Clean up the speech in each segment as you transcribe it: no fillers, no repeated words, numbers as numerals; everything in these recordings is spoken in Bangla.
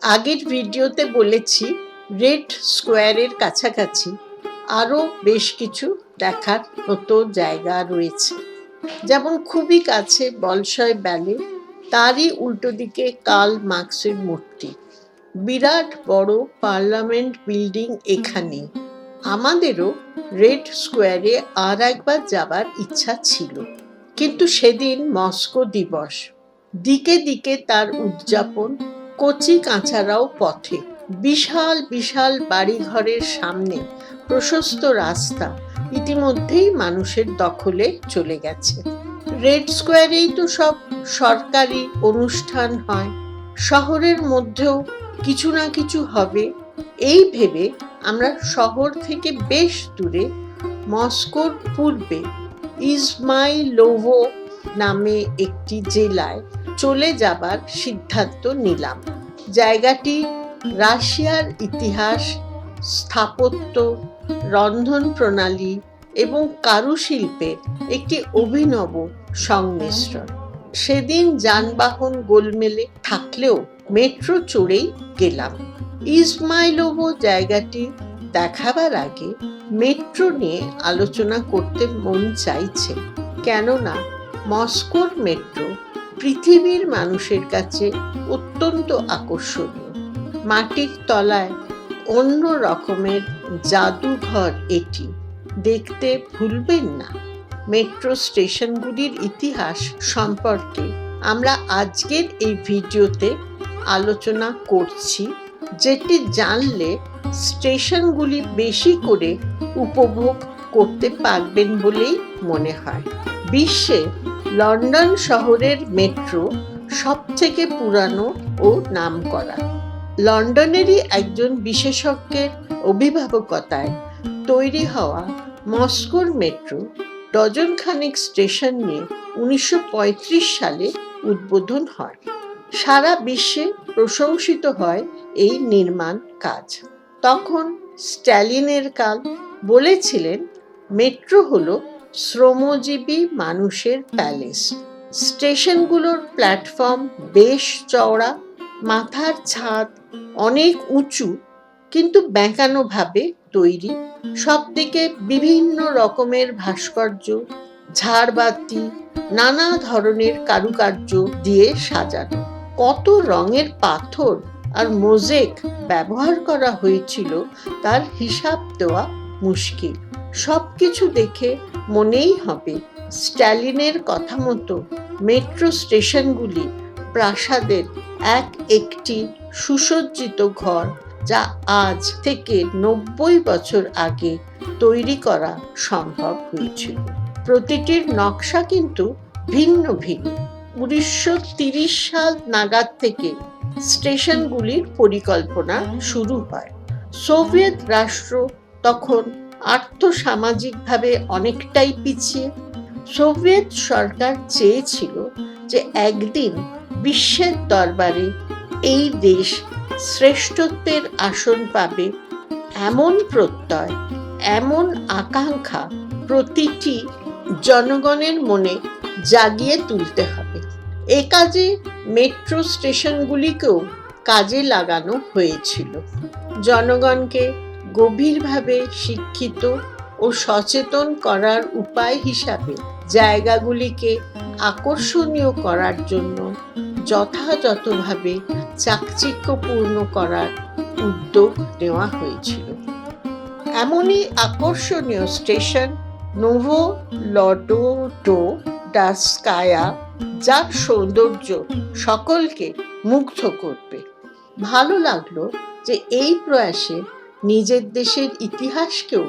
আগের ভিডিওতে বলেছি রেড স্কোয়ারের কাছাকাছি আরও বেশ কিছু দেখার মতো জায়গা রয়েছে। যেমন খুবই কাছে বলশয় ব্যালে, তারই উল্টো দিকে কার্ল মার্কসের মূর্তি। বিরাট বড় পার্লামেন্ট বিল্ডিং এখানে। আমাদেরও রেড স্কোয়ারে আর একবার যাবার ইচ্ছা ছিল, কিন্তু সেদিন মস্কো দিবস। দিকে দিকে তার উদযাপন, কচি কাঁচারাও পথে। বিশাল বিশাল বাড়িঘরের সামনে প্রশস্ত রাস্তা ইতিমধ্যেই মানুষের দখলে চলে গেছে। রেড স্কোয়ারেই তো সব সরকারি অনুষ্ঠান হয়, শহরের মধ্যেও কিছু না কিছু হবে। এই ভেবে আমরা শহর থেকে বেশ দূরে মস্কোর পূর্বে ইজমাইলোভো নামে একটি জেলায় চলে যাবার সিদ্ধান্ত নিলাম। জায়গাটি রাশিয়ার ইতিহাস, স্থাপত্য, রন্ধন প্রণালী এবং কারুশিল্পের একটি অভিনব সংমিশ্রণ। সেদিন যানবাহন গোলমেলে থাকলেও মেট্রো চড়েই গেলাম। ইজমাইলোভো জায়গাটি দেখাবার আগে মেট্রো নিয়ে আলোচনা করতে মন চাইছে, কেননা মস্কোর মেট্রো পৃথিবীর মানুষের কাছে অত্যন্ত আকর্ষণীয়। মাটির তলায় অন্য রকমের জাদুঘর এটি, দেখতে ভুলবেন না। মেট্রো স্টেশনগুলির ইতিহাস সম্পর্কে আমরা আজকের এই ভিডিওতে আলোচনা করছি, যেটি জানলে স্টেশনগুলি বেশি করে উপভোগ করতে পারবেন বলেই মনে হয়। বিশ্বে লন্ডন শহরের মেট্রো সবথেকে পুরানো ও নামকরা। লন্ডনেরই একজন বিশেষজ্ঞের অভিভাবকতায় তৈরি হওয়া মস্কোর মেট্রো ডজনখানেক স্টেশন নিয়ে 1935 সালে উদ্বোধন হয়। সারা বিশ্বে প্রশংসিত হয় এই নির্মাণ কাজ। তখন স্ট্যালিনের কাল। বলেছিলেন মেট্রো হলো শ্রমজীবী মানুষের প্যালেস। স্টেশনগুলোর প্ল্যাটফর্ম বেশ চওড়া, মাথার ছাদ অনেক উঁচু কিন্তু বেঁকানো ভাবে তৈরি। সবদিকে বিভিন্ন রকমের ভাস্কর্য, ঝাড়বাতি, নানা ধরনের কারুকার্য দিয়ে সাজানো। কত রঙের পাথর আর মোজাইক ব্যবহার করা হয়েছিল তার হিসাব দেওয়া মুশকিল। সবকিছু দেখে মনেই হবে স্ট্যালিনের কথা মতো মেট্রো স্টেশনগুলি প্রাসাদের এক একটি সুসজ্জিত ঘর, যা আজ থেকে 90 বছর আগে তৈরি করা সম্ভব হয়েছিল। প্রতিটির নকশা কিন্তু ভিন্ন ভিন্ন। 1930 সাল নাগাদ থেকে স্টেশনগুলির পরিকল্পনা শুরু হয়। সোভিয়েত রাষ্ট্র তখন আর্থসামাজিকভাবে অনেকটাই পিছিয়ে। সোভিয়েত সরকার চেয়েছিল যে একদিন বিশ্বের দরবারে এই দেশ শ্রেষ্ঠত্বের আসন পাবে, এমন প্রত্যয়, এমন আকাঙ্ক্ষা প্রতিটি জনগণের মনে জাগিয়ে তুলতে হবে। এ কাজে মেট্রো স্টেশনগুলিকেও কাজে লাগানো হয়েছিল। জনগণকে গভীরভাবে শিক্ষিত ও সচেতন করার উপায় হিসাবে জায়গাগুলিকে আকর্ষণীয় করার জন্য যথাযথভাবে চাকচিক্যপূর্ণ করার উদ্যোগ নেওয়া হয়েছিল। এমনই আকর্ষণীয় স্টেশন নোভোলোডোডস্কায়া, যার সৌন্দর্য সকলকে মুগ্ধ করবে। ভালো লাগলো যে এই প্রয়াসে নিজের দেশের ইতিহাসকেও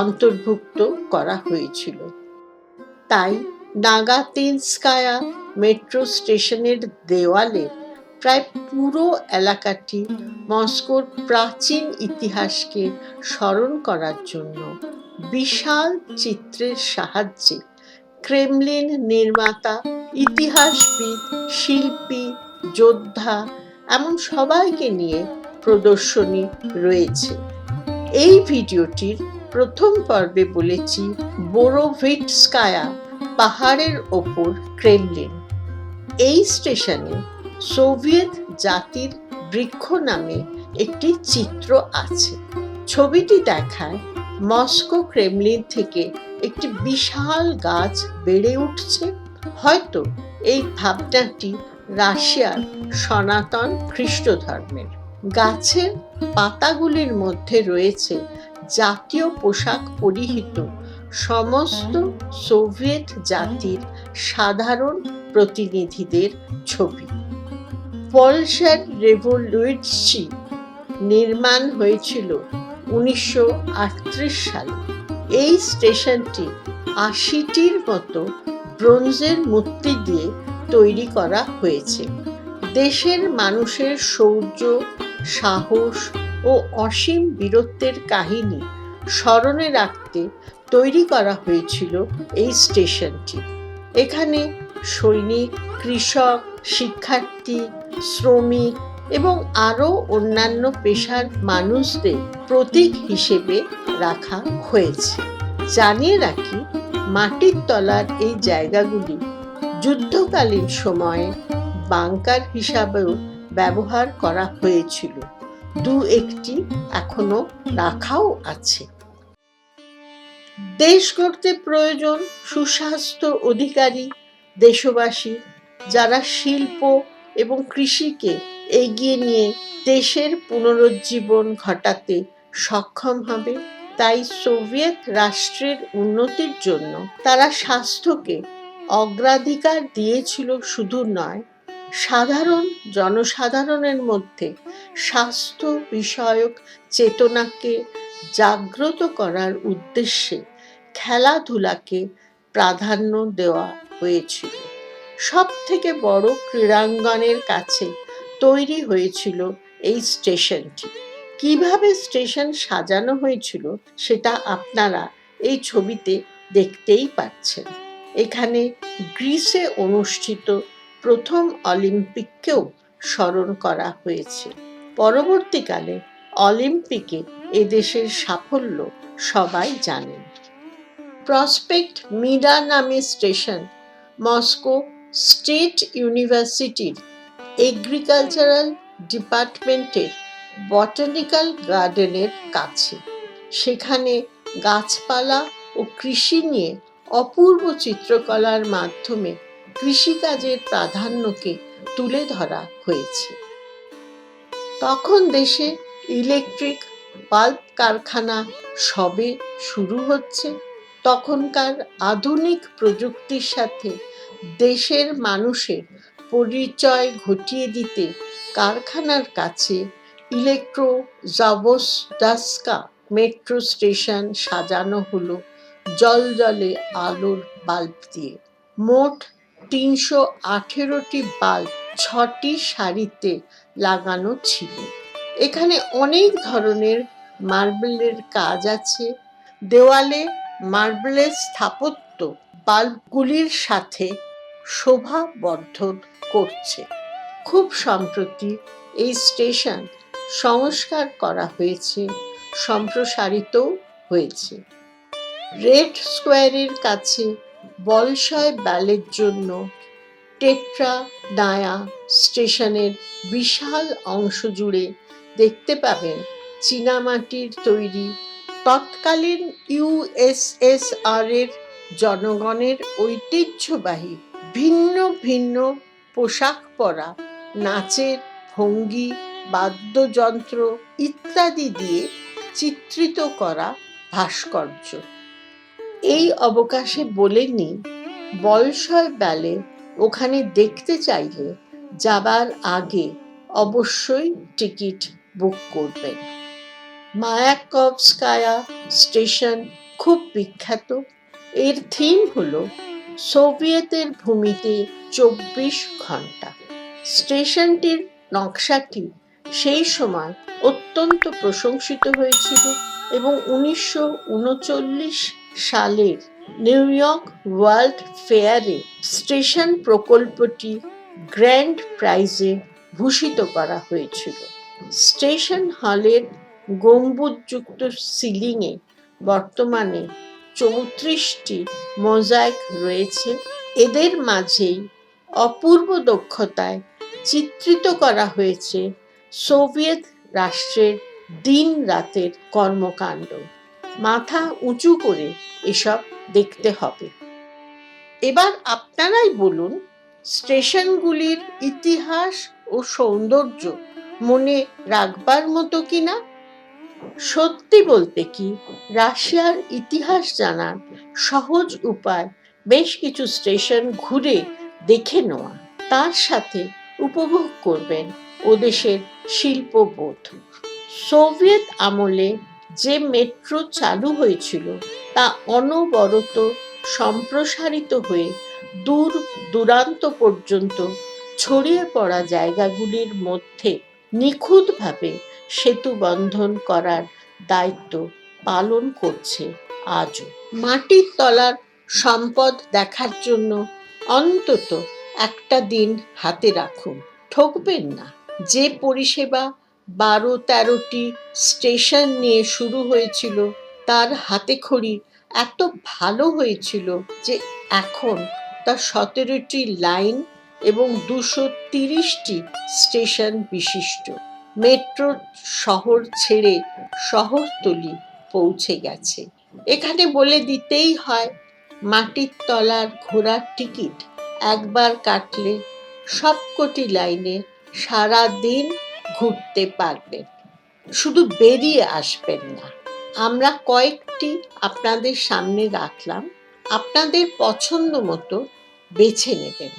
অন্তর্ভুক্ত করা হয়েছিল। তাই নাগাতিনস্কায়া মেট্রো স্টেশনের দেওয়ালে প্রায় পুরো এলাকাটি মস্কোর প্রাচীন ইতিহাসকে স্মরণ করার জন্য বিশাল চিত্রের সাহায্যে ক্রেমলিন নির্মাতা, ইতিহাসবিদ, শিল্পী, যোদ্ধা এমন সবাইকে নিয়ে প্রদর্শনী রয়েছে। এই ভিডিওটির প্রথম পর্বে বলেছি বোরোভিটস্কায়া পাহাড়ের ওপর ক্রেমলিন। এই স্টেশনে সোভিয়েত জাতির বৃক্ষ নামে একটি চিত্র আছে। ছবিটি দেখায় মস্কো ক্রেমলিন থেকে একটি বিশাল গাছ বেড়ে উঠছে। হয়তো এই ভাবনাটি রাশিয়ার সনাতন খ্রিস্ট ধর্মের। গাছের পাতাগুলির মধ্যে রয়েছে জাতীয় পোশাক পরিহিত সমস্ত সোভিয়েত জাতির সাধারণ প্রতিনিধিদের ছবি। পলশার রেভলিউশন নির্মাণ হয়েছিল 1938 সালে। এই স্টেশনটি 80টির মতো ব্রোঞ্জের মূর্তি দিয়ে তৈরি করা হয়েছে। দেশের মানুষের শৌর্য, সাহস ও অসীম বীরত্বের কাহিনী স্মরণে রাখতে তৈরি করা হয়েছিল এই স্টেশনটি। এখানে সৈনিক, কৃষক, শিক্ষার্থী, শ্রমিক এবং আরও অন্যান্য পেশার মানুষদের প্রতীক হিসেবে রাখা হয়েছে। জানিয়ে রাখি, মাটির তলার এই জায়গাগুলি যুদ্ধকালীন সময়ে বাংকার হিসাবেও ব্যবহার করা হয়েছিল। দু একটি এখনো রাখাও আছে। দেশ গড়তে প্রয়োজন সুস্বাস্থ্য অধিকারী দেশবাসী, যারা শিল্প এবং কৃষিকে এগিয়ে নিয়ে দেশের পুনরুজ্জীবন ঘটাতে সক্ষম হবে। তাই সোভিয়েত রাষ্ট্রের উন্নতির জন্য তারা স্বাস্থ্যকে অগ্রাধিকার দিয়েছিল শুধু নয়, সাধারণ জনসাধারণের মধ্যে স্বাস্থ্য বিষয়ক চেতনাকে জাগ্রত করার উদ্দেশ্যে খেলাধুলাকে প্রাধান্য দেওয়া হয়েছিল। সব থেকে বড় ক্রীড়াঙ্গনের কাছে তৈরি হয়েছিল এই স্টেশনটি। কিভাবে স্টেশন সাজানো হয়েছিল সেটা আপনারা এই ছবিতে দেখতেই পাচ্ছেন। এখানে গ্রিসে অনুষ্ঠিত প্রথম অলিম্পিককেও স্মরণ করা হয়েছে। পরবর্তীকালে অলিম্পিকে এদেশের সাফল্য সবাই জানেন। প্রসপেক্ট মিরা নামে স্টেশন মস্কো স্টেট ইউনিভার্সিটির এগ্রিকালচারাল ডিপার্টমেন্টের বটানিক্যাল গার্ডেনের কাছে। সেখানে গাছপালা ও কৃষি নিয়ে অপূর্ব চিত্রকলার মাধ্যমে কৃষিকাজের প্রাধান্যকে তুলে ধরা হয়েছে। তখন দেশে ইলেকট্রিক বাল্ব কারখানা সবে শুরু হচ্ছে। তখনকার আধুনিক প্রযুক্তির সাথে দেশের মানুষের পরিচয় ঘটিয়ে দিতে কারখানার কাছে ইলেকট্রো জাভোস্টাস্কা মেট্রো স্টেশন সাজানো হলো জলজলে আলোর বাল্ব দিয়ে। মোট 318টি বাল্ব 6টি সারিতে লাগানো ছিল। এখানে অনেক ধরনের মার্বেলের কাজ আছে। দেওয়ালে মার্বেলের স্থাপত্য বাল্বগুলির সাথে শোভা বর্ধন করছে। খুব সম্প্রতি এই স্টেশন সংস্কার করা হয়েছে, সম্প্রসারিত হয়েছে। রেড স্কোয়ারের কাছে বলশয় ব্যালের জন্য টেট্রা নায়া স্টেশনের বিশাল অংশ জুড়ে দেখতে পাবেন চীনামাটির তৈরি তৎকালীন ইউএসএসআর এর জনগণের ঐতিহ্যবাহী ভিন্ন ভিন্ন পোশাক পরা, নাচের ভঙ্গি, বাদ্যযন্ত্র ইত্যাদি দিয়ে চিত্রিত করা ভাস্কর্য। এই অবকাশে বলে নিই, বলশয় ব্যালে ওখানে দেখতে চাইলে যাবার আগে অবশ্যই টিকিট বুক করবেন। মায়াকভস্কায়া স্টেশন খুব বিখ্যাত। এর থিম হলো সোভিয়েতের ভূমিতে 24 ঘন্টা। স্টেশনটির নকশাটি সেই সময় অত্যন্ত প্রশংসিত হয়েছিল এবং 1939 সালের নিউ ইয়র্ক ওয়ার্ল্ড ফেয়ারে স্টেশন প্রকল্পটি গ্র্যান্ড প্রাইজে ভূষিত করা হয়েছিল। স্টেশন হলের গম্বুজযুক্ত সিলিংয়ে বর্তমানে 34টি মোজাইক রয়েছে। এদের মাঝেই অপূর্ব দক্ষতায় চিত্রিত করা হয়েছে সোভিয়েত রাষ্ট্রের দিন রাতের কর্মকাণ্ড। মাথা উঁচু করে এসব দেখতে হবে। এবার আপনারাই বলুন, স্টেশনগুলির ইতিহাস ও সৌন্দর্য মনে রাখবার মতো কিনা? সত্যি বলতে কি, রাশিয়ার ইতিহাস জানার সহজ উপায় বেশ কিছু স্টেশন ঘুরে দেখে নেওয়া। তার সাথে উপভোগ করবেন ও দেশের শিল্পবোধ। সোভিয়েত আমলে যে মেট্রো চালু হয়েছিল তা অনবরত সম্প্রসারিত হয়ে দূর দূরান্ত পর্যন্ত ছড়িয়ে পড়া জায়গাগুলির মধ্যে নিখুঁতভাবে সেতু বন্ধন করার দায়িত্ব পালন করছে আজও। মাটির তলার সম্পদ দেখার জন্য অন্তত একটা দিন হাতে রাখুন, ঠকবেন না। যে পরিষেবা 12-13টি স্টেশন নিয়ে শুরু হয়েছিল তার হাতেখড়ি এত ভালো হয়েছিল যে এখন তা 17টি লাইন এবং 230টি স্টেশন বিশিষ্ট মেট্রো শহর ছেড়ে শহরতলি পৌঁছে গেছে। এখানে বলে দিতেই হয়, মাটির তলার ঘোড়ার টিকিট একবার কাটলে সবকটি লাইনে সারা দিন ঘুরতে পারবেন, শুধু বেরিয়ে আসবেন না। আমরা কয়েকটি আপনাদের সামনে রাখলাম, আপনাদের পছন্দ মতো বেছে নেবেন।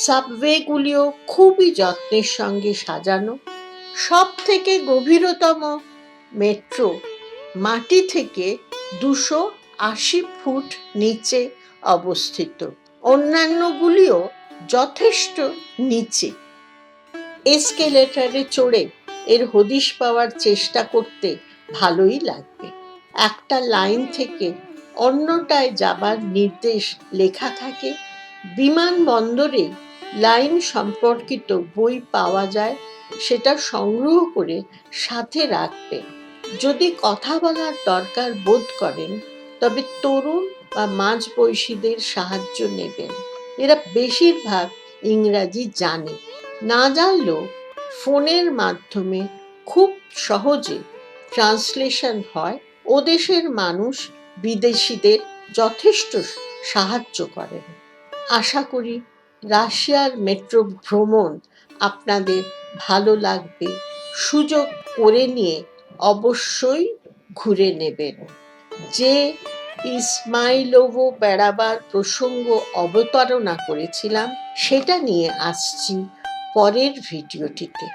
সাবওয়েগুলিও খুবই যত্নের সঙ্গে সাজানো। সব থেকে গভীরতম মেট্রো মাটি থেকে 280 ফুট নিচে অবস্থিত, অন্যান্যগুলিও যথেষ্ট নিচে। এসকেলেটরে চড়ে এর হদিশ পাওয়ার চেষ্টা করতে ভালোই লাগবে। একটা লাইন থেকে অন্যটায় যাবার নির্দেশ লেখা থাকে। বিমানবন্দরে লাইন সম্পর্কিত বই পাওয়া যায়, সেটা সংগ্রহ করে সাথে রাখবেন। যদি কথা বলার দরকার বোধ করেন তবে তরুণ বা মাঝবয়সীদের সাহায্য নেবেন। এরা বেশিরভাগ ইংরাজি জানে, না জানলেও ফোনের মাধ্যমে খুব সহজে ট্রান্সলেশন হয়। ও দেশের মানুষ বিদেশিদের যথেষ্ট সাহায্য করেন। আশা করি রাশিয়ার মেট্রো ভ্রমণ আপনাদের ভালো লাগবে। সুযোগ করে নিয়ে অবশ্যই ঘুরে নেবেন। যে ইসমাইলোভো বেড়াবার প্রসঙ্গ অবতারণা করেছিলাম সেটা নিয়ে আসছি পরের ভিডিওটিতে।